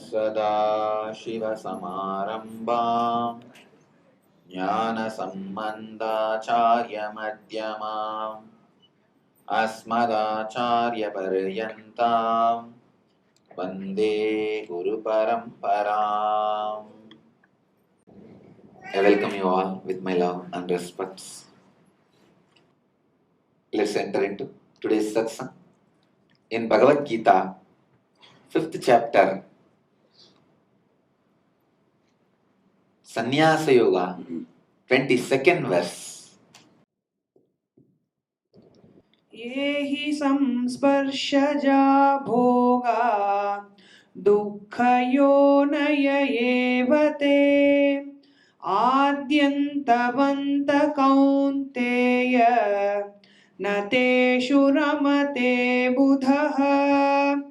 Sadashivasamarambham Jnanasambandacharyamadyamam Asmadacharyaparyantam Vande Guru Paramparam. I welcome you all with my love and respects. Let's enter into today's satsang. In Bhagavad Gita, 5th chapter, Sanyasa Yoga, 22nd verse. Yehi samsparshaja bhoga dukkayonaya evate adyantavanta kaunteya nateshu ramate buddhaha.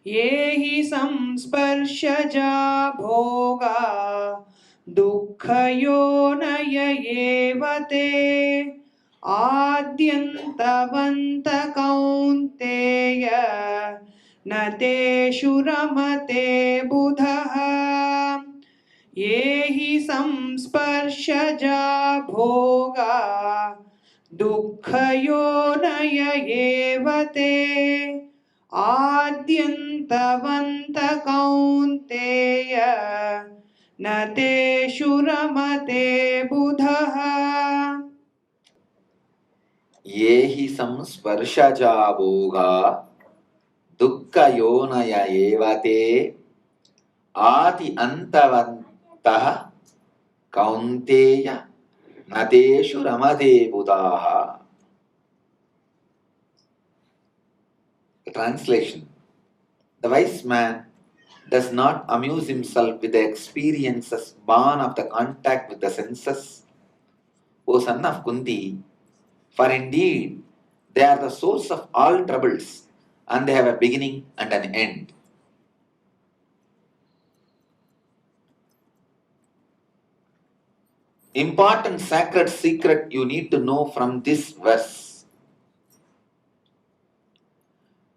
Yehi samsparshaja bhoga dukkayonaya evate Adyantavanta kaunteya nateshu ramate buddhaha. Yehi samsparshaja bhoga dukkayonaya evate Adyantavanta kaunteya nateshu ramate buddhaha. Yehi samsparshaja bhoga dukkha yonaya evate ati antavantah kaunteya nateshu ramade buddhaha. The translation: the wise man does not amuse himself with the experiences born of the contact with the senses, O son of Kunti, for indeed they are the source of all troubles and they have a beginning and an end. Important sacred secret you need to know from this verse.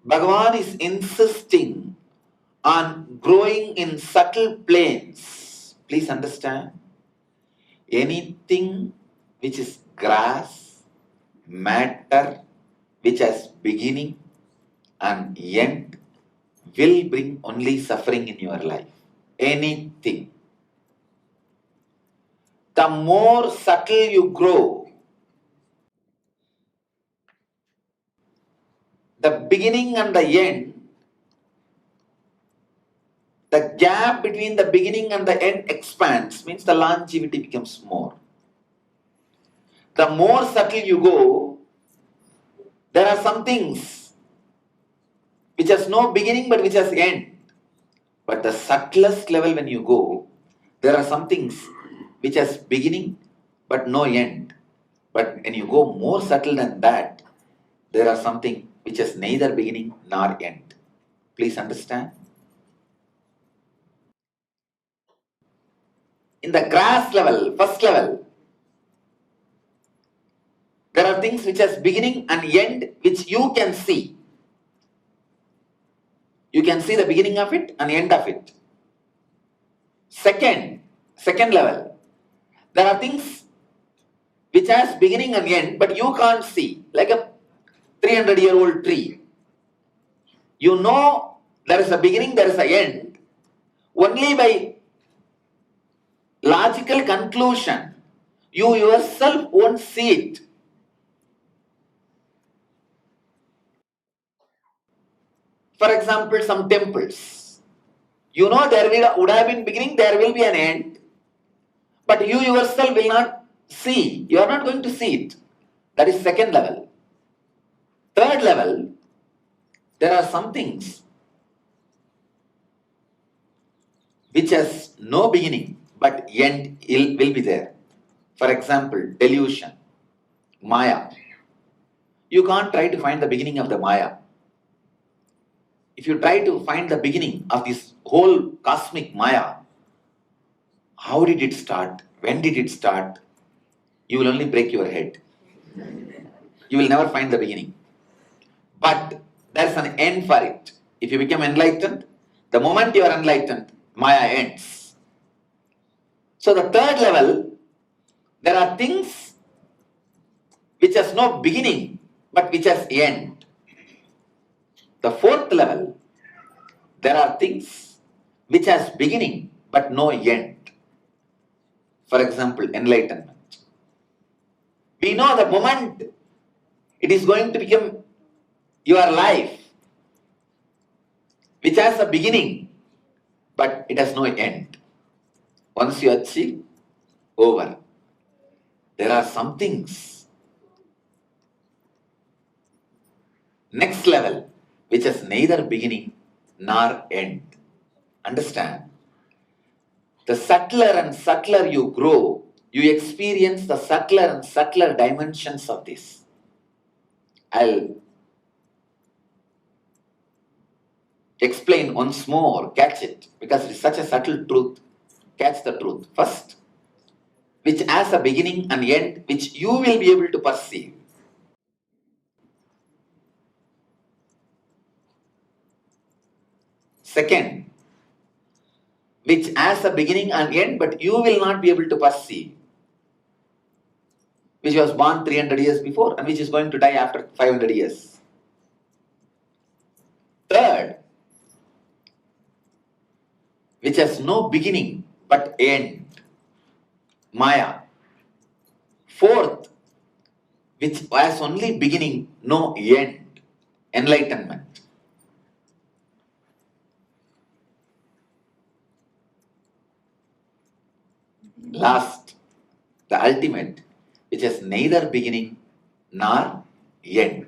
Bhagavan is insisting on growing in subtle planes. Please understand. Anything which is grass, matter, which has beginning and end, will bring only suffering in your life. Anything. The more subtle you grow, the beginning and the end, the gap between the beginning and the end expands, means the longevity becomes more. The more subtle you go, there are some things which has no beginning but which has end. But the subtlest level when you go, there are some things which has beginning but no end. But when you go more subtle than that, there are something which has neither beginning nor end. Please understand. In the grass level, first level, there are things which has beginning and end which you can see. You can see the beginning of it and end of it. Second level, there are things which has beginning and end but you can't see, like a 300-year-old tree. You know there is a beginning, there is an end. Only by logical conclusion, you yourself won't see it. For example, some temples. You know there would have been beginning, there will be an end, but you yourself will not see. You are not going to see it. That is second level. Third level, there are some things which has no beginning but end will be there. For example, delusion, Maya. You can't try to find the beginning of the Maya. If you try to find the beginning of this whole cosmic Maya, how did it start? When did it start? You will only break your head. You will never find the beginning. But there's an end for it. If you become enlightened, The moment you are enlightened, Maya ends. So the third level, there are things which has no beginning, but which has end. The fourth level, there are things which has beginning, but no end. For example, enlightenment. We know the moment it is going to become your life, which has a beginning, but it has no end. Once you achieve, over. There are some things, next level, which has neither beginning nor end. Understand? The subtler and subtler you grow, you experience the subtler and subtler dimensions of this. I'll explain once more, catch it, because it is such a subtle truth. Catch the truth. First, which has a beginning and end, which you will be able to perceive. Second, which has a beginning and end, but you will not be able to perceive, which was born 300 years before and which is going to die after 500 years. Third, which has no beginning but end, Maya. Fourth, which has only beginning, no end, enlightenment. Last, the ultimate, which has neither beginning nor end.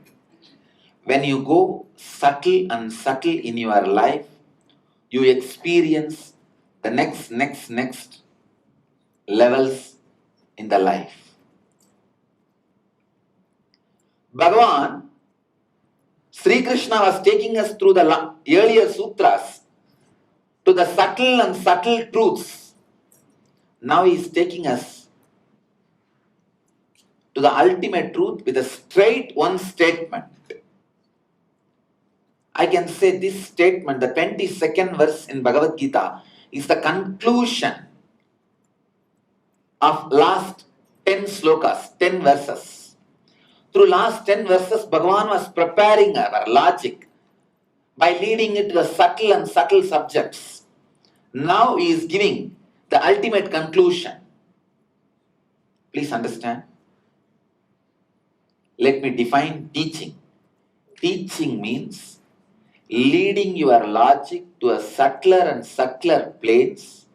When you go subtle and subtle in your life, you experience the next levels in the life. Bhagavan, Sri Krishna was taking us through the earlier sutras to the subtle and subtle truths. Now he is taking us to the ultimate truth with a straight one statement. I can say this statement, the 22nd verse in Bhagavad Gita, is the conclusion of last 10 slokas, 10 verses. Through last 10 verses, Bhagavan was preparing our logic by leading it to the subtle and subtle subjects. Now he is giving the ultimate conclusion. Please understand. Let me define teaching. Teaching means leading your logic to a subtler and subtler planes,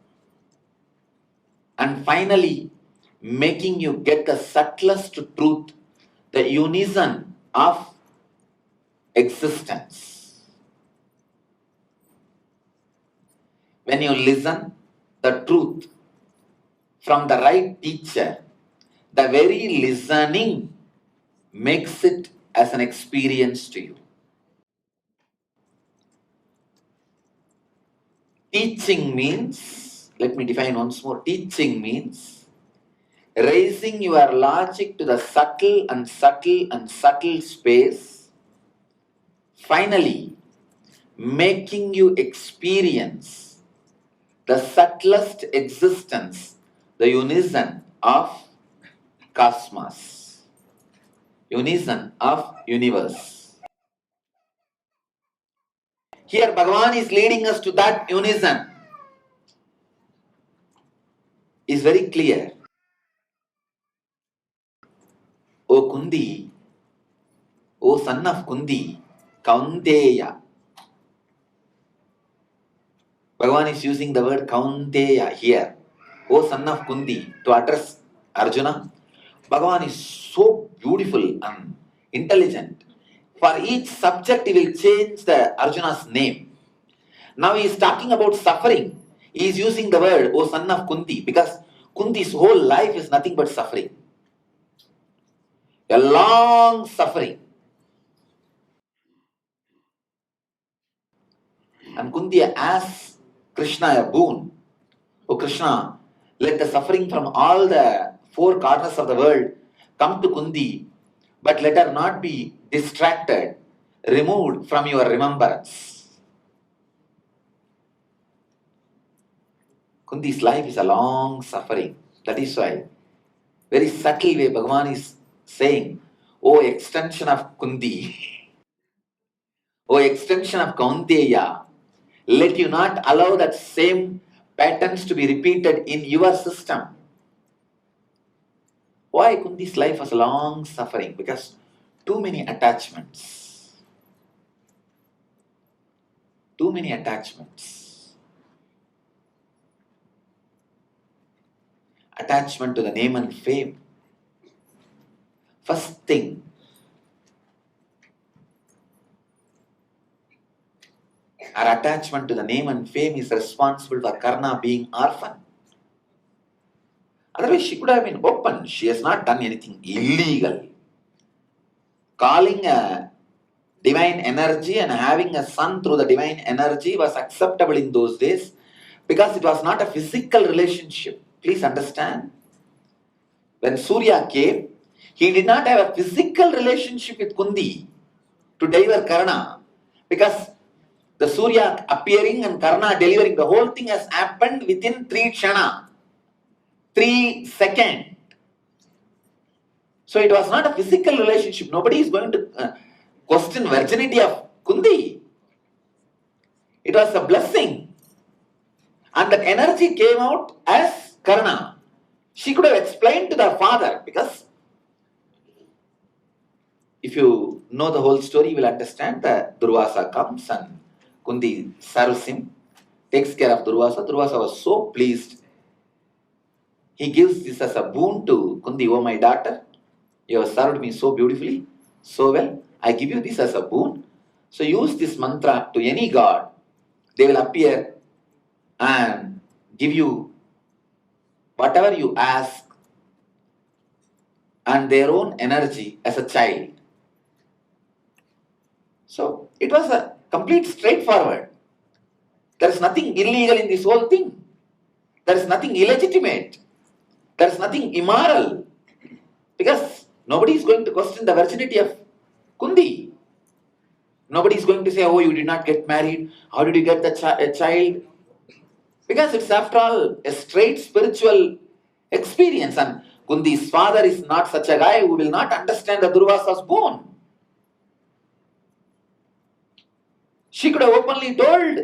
and finally making you get the subtlest truth, the unison of existence. When you listen the truth from the right teacher, the very listening makes it as an experience to you. Teaching means, let me define once more, teaching means raising your logic to the subtle and subtle and subtle space, finally making you experience the subtlest existence, the unison of cosmos, unison of universe. Here Bhagavan is leading us to that unison. Is very clear. O Kundi, O son of Kundi, Kaunteya. Bhagavan is using the word Kaunteya here. O son of Kundi, to address Arjuna. Bhagavan is so beautiful and intelligent. For each subject, he will change the Arjuna's name. Now he is talking about suffering. He is using the word, O son of Kunti, because Kunti's whole life is nothing but suffering. A long suffering. And Kunti asks Krishna a boon. O Krishna, let the suffering from all the four corners of the world come to Kunti, but let her not be distracted, removed from your remembrance. Kundi's life is a long suffering. That is why, very subtle way, Bhagavan is saying, O extension of Kundi, O extension of Kaunteya, let you not allow that same patterns to be repeated in your system. Why Kundi's life was a long suffering? Because too many attachments. Too many attachments. Attachment to the name and fame. First thing, our attachment to the name and fame is responsible for Karna being orphan. Otherwise, she could have been open. She has not done anything illegal. Calling a divine energy and having a son through the divine energy was acceptable in those days because it was not a physical relationship. Please understand. When Surya came, he did not have a physical relationship with Kundi to deliver Karna, because the Surya appearing and Karna delivering, the whole thing has happened within 3 kshana, 3 seconds. So it was not a physical relationship. Nobody is going to question virginity of Kundi. It was a blessing. And that energy came out as Karna. She could have explained to the father, because if you know the whole story, you will understand that Durvasa comes and Kundi serves him, takes care of Durvasa. Durvasa was so pleased. He gives this as a boon to Kundi. Oh, my daughter, you have served me so beautifully, so well. I give you this as a boon. So use this mantra to any god. They will appear and give you whatever you ask and their own energy as a child. So it was a complete straightforward. There is nothing illegal in this whole thing. There is nothing illegitimate. There is nothing immoral. Because nobody is going to question the virginity of Kundi. Nobody is going to say, oh, you did not get married. How did you get the child? Because it's after all a straight spiritual experience. And Kundi's father is not such a guy who will not understand that Durvasa's boon. She could have openly told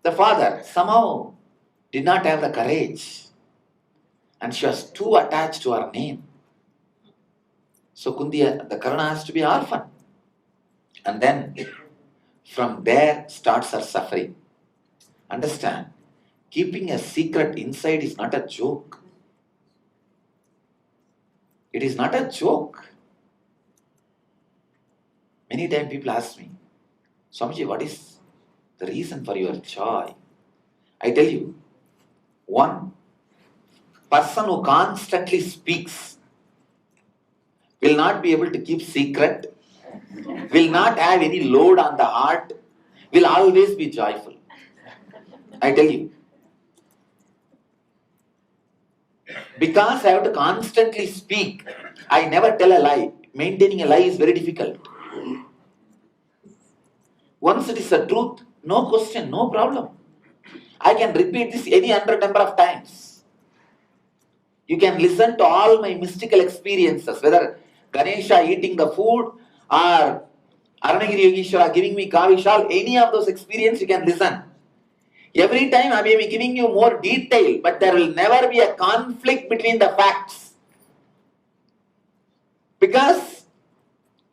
the father, somehow did not have the courage. And she was too attached to her name. So Kundi, the Karna has to be orphan. And then from there starts her suffering. Understand, keeping a secret inside is not a joke. It is not a joke. Many times people ask me, Swamiji, what is the reason for your joy? I tell you, one person who constantly speaks will not be able to keep secret, will not have any load on the heart, will always be joyful. I tell you. Because I have to constantly speak, I never tell a lie. Maintaining a lie is very difficult. Once it is a truth, no question, no problem. I can repeat this any 100 number of times. You can listen to all my mystical experiences, whether Ganesha eating the food or Aranagiri Yogeshwara giving me Kavishal, any of those experiences you can listen. Every time I may be giving you more detail, but there will never be a conflict between the facts. Because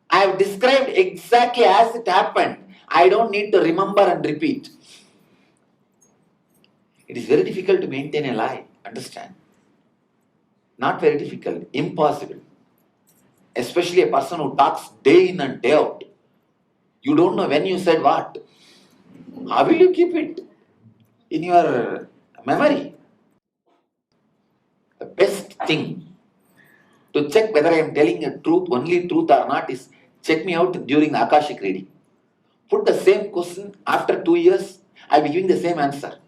I have described exactly as it happened. I don't need to remember and repeat. It is very difficult to maintain a lie, understand? Not very difficult, impossible. Especially a person who talks day in and day out. You don't know when you said what. How will you keep it in your memory? The best thing to check whether I am telling a truth, only truth or not, is check me out during the Akashic reading. Put the same question after 2 years, I will be giving the same answer.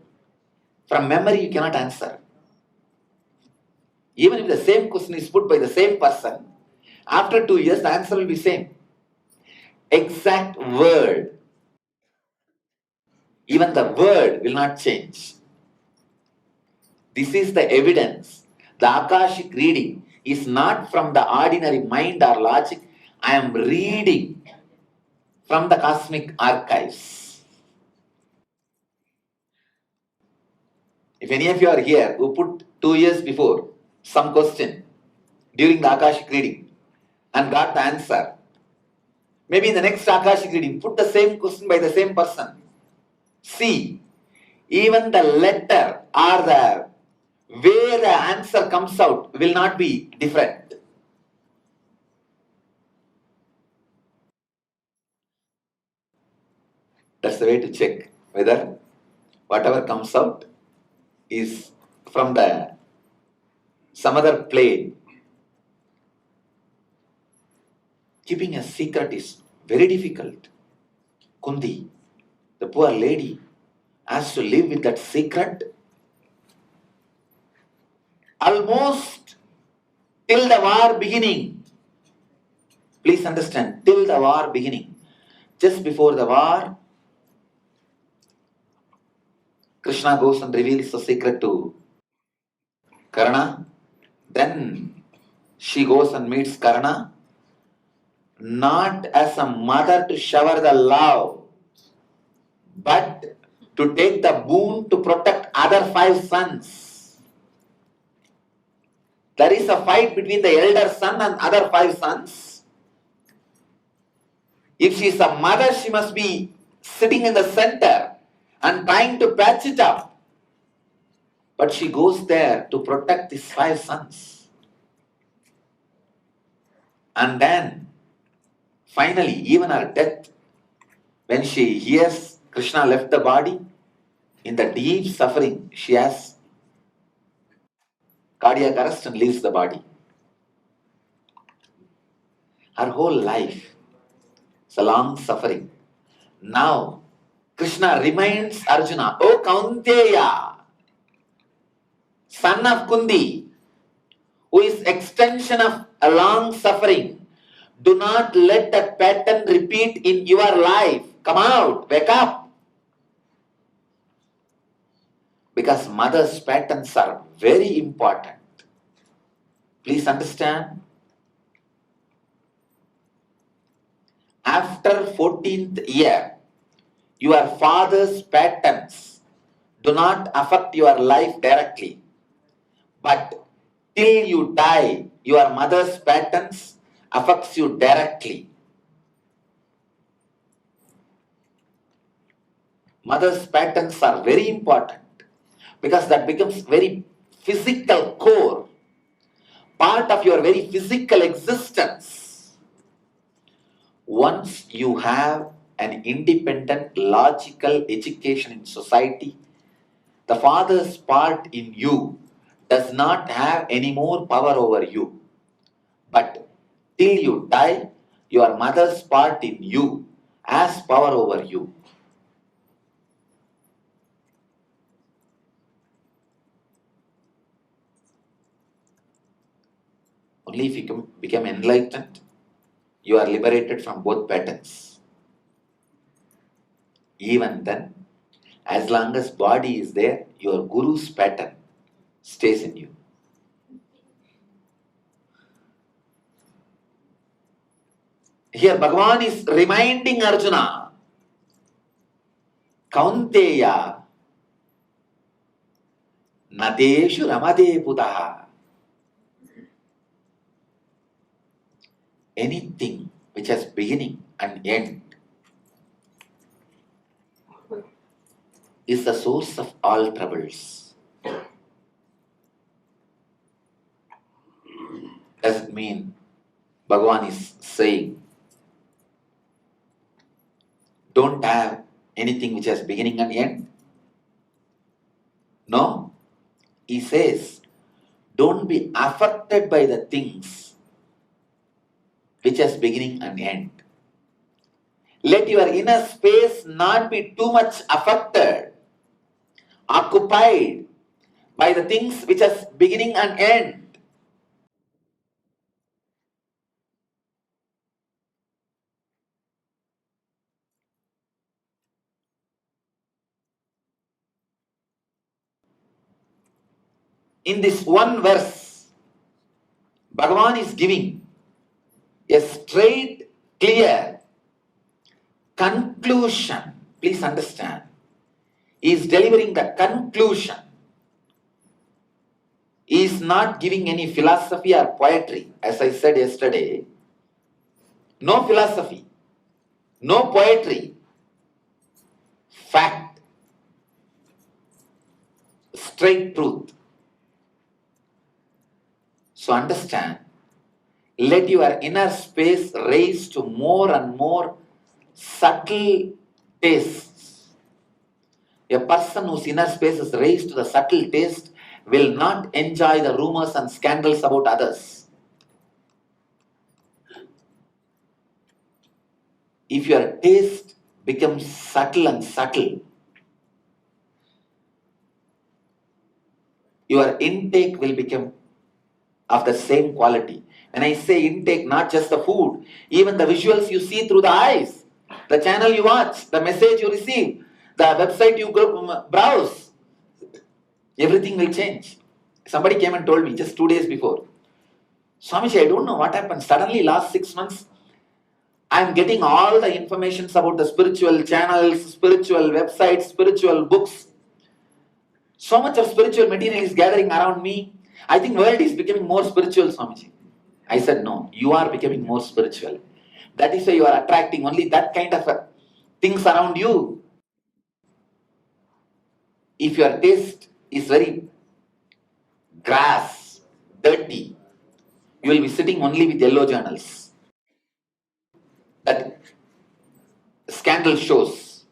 From memory, you cannot answer. Even if the same question is put by the same person, after 2 years, the answer will be same. Exact word. Even the word will not change. This is the evidence. The Akashic reading is not from the ordinary mind or logic. I am reading from the cosmic archives. If any of you are here who put 2 years before some question during the Akashic reading and got the answer, maybe in the next Akashic reading, put the same question by the same person. See, even the letter or the way the answer comes out will not be different. That's the way to check whether whatever comes out is from the some other plane. Keeping a secret is very difficult. Kundi, the poor lady, has to live with that secret almost till the war beginning. Please understand, till the war beginning. Just before the war, Krishna goes and reveals the secret to Karna. Then she goes and meets Karna, not as a mother to shower the love, but to take the boon to protect other 5 sons. There is a fight between the elder son and other 5 sons. If she is a mother, she must be sitting in the center and trying to patch it up. But she goes there to protect these 5 sons. And then, finally, even her death, when she hears Krishna left the body, in the deep suffering, she has cardiac arrest and leaves the body. Her whole life is a long suffering. Now, Krishna reminds Arjuna, O Kaunteya, son of Kundi, who is extension of a long suffering, do not let that pattern repeat in your life. Come out, wake up. Because mother's patterns are very important. Please understand. After 14th year, your father's patterns do not affect your life directly. But till you die, your mother's patterns affects you directly. Mother's patterns are very important because that becomes very physical core, part of your very physical existence. Once you have an independent, logical education in society, the father's part in you does not have any more power over you. But till you die, your mother's part in you has power over you. Only if you become enlightened, you are liberated from both patterns. Even then, as long as body is there, your guru's pattern stays in you. Here Bhagavan is reminding Arjuna, Kaunteya, Nadeshu Ramade Putaha. Anything which has beginning and end is the source of all troubles. Does it mean Bhagavan is saying, don't have anything which has beginning and end? No. He says, don't be affected by the things which has beginning and end. Let your inner space not be too much affected, occupied by the things which has beginning and end. In this one verse, Bhagavan is giving a straight, clear conclusion. Please understand. He is delivering the conclusion. He is not giving any philosophy or poetry. As I said yesterday, no philosophy, no poetry, fact, straight truth. So understand, let your inner space raise to more and more subtle tastes. A person whose inner space is raised to the subtle taste will not enjoy the rumors and scandals about others. If your taste becomes subtle and subtle, your intake will become of the same quality. When I say intake, not just the food, even the visuals you see through the eyes, the channel you watch, the message you receive, the website you browse, everything will change. Somebody came and told me just 2 days before, Swamiji, I don't know what happened. Suddenly last 6 months, I am getting all the informations about the spiritual channels, spiritual websites, spiritual books. So much of spiritual material is gathering around me. I think world is becoming more spiritual, Swamiji. I said, no, you are becoming more spiritual. That is why you are attracting only that kind of things around you. If your taste is very grass, dirty, you will be sitting only with yellow journals. That scandal shows.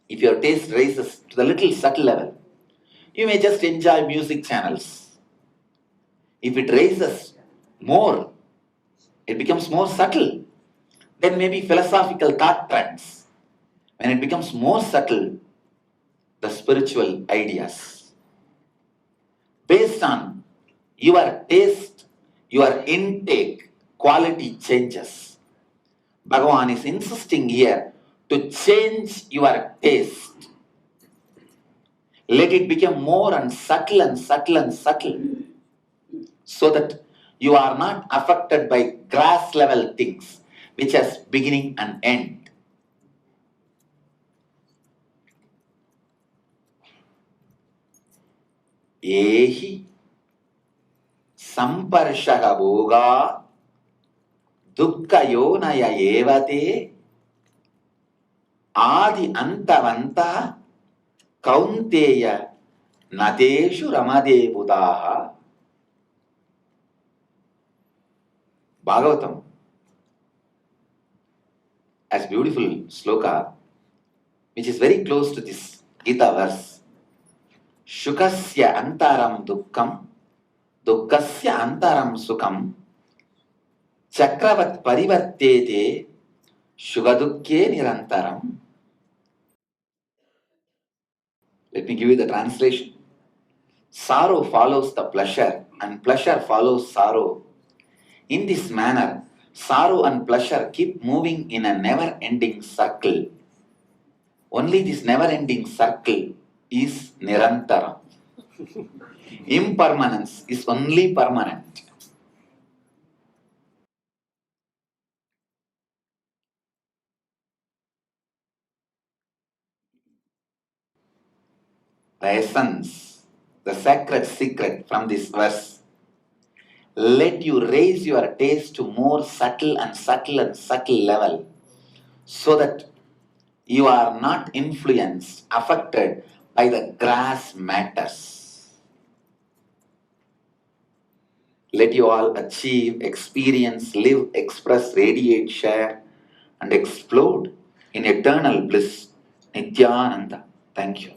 If your taste raises to the little subtle level, you may just enjoy music channels. If it raises more, it becomes more subtle. Then maybe philosophical thought trends. When it becomes more subtle, the spiritual ideas. Based on your taste, your intake, quality changes. Bhagavan is insisting here to change your taste. Let it become more and subtle and subtle and subtle, so that you are not affected by grass level things which has beginning and end. Ehi samparshaha bhoga dukkha yonaya evate adi antavanta kaunteya nateshu ramade buddhaha. Bhagavatam, as beautiful sloka, which is very close to this Gita verse. Shukasya antaram dukkham, dukkasya antaram sukham, chakravat parivartete, shugadukke nirantaram. Let me give you the translation. Sorrow follows the pleasure and pleasure follows sorrow. In this manner, sorrow and pleasure keep moving in a never-ending circle. Only this never-ending circle is nirantaram. Impermanence is only permanent. The essence, the sacred secret from this verse, let you raise your taste to more subtle and subtle and subtle level, so that you are not influenced, affected by the grass matters. Let you all achieve, experience, live, express, radiate, share, and explode in eternal bliss. Nithyananda. Thank you.